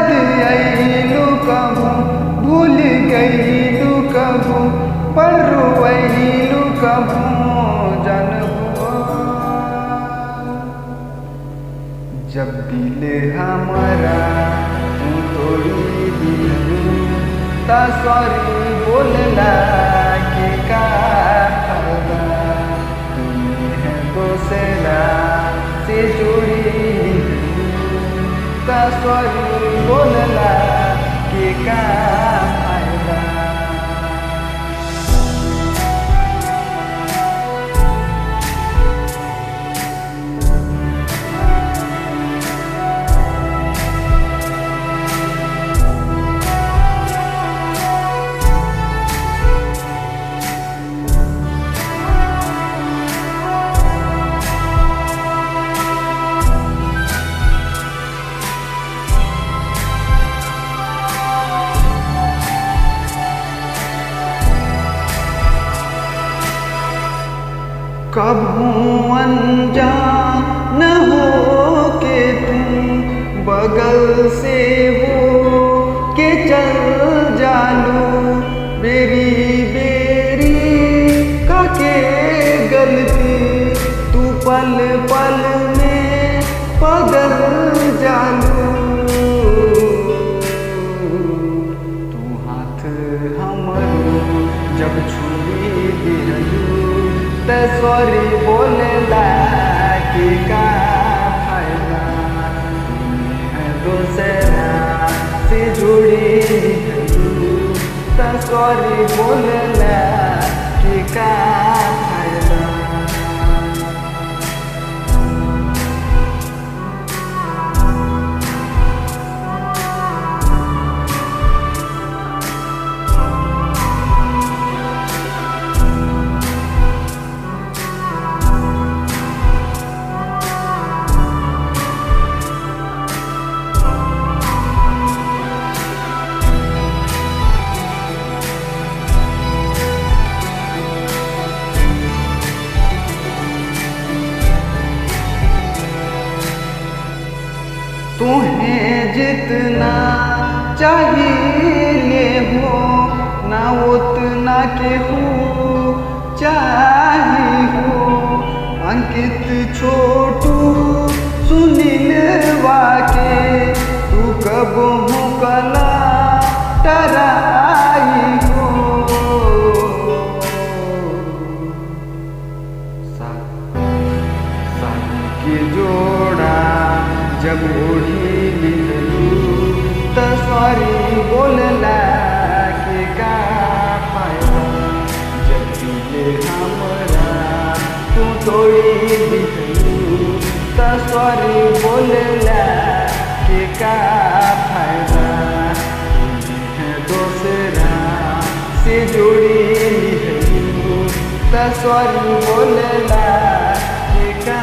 याद आइलू कबू भूल गईलू कबू पर रोइलू कबू जानबो जब दिल हमारा तू तोड़ी दिलू ता सॉरी बोलना के का फायदा तुम्हें है दूसरा से जुड़ी ता सॉरी बोलना के का फायदा। कभू अनजान हो के तुम बगल से हो के चल जालू बेरी बेरी काके गलती तू पल पल में पगल जालू तू हाथ हमरो जब छुरी दिलू ते सॉरी बोलला के का फायदा तुम्हें दूसरा से जुड़ी ते सॉरी बोलला के का फायदा। तुम्हें जितना चाहिए हो ना उतना के हो चाहिए हो अंकित छोटू सुनील वाके तू कब मुकला टराई हो साथ के जोड़ा जब ओढ़ी लिलू त सॉरी बोलला के का फायदा जब दिल हमरा तू तोड़ी दिलू त सॉरी बोलला के का फायदा तुम्हें है दूसरा से जुड़ी लिलू त सॉरी बोलला के का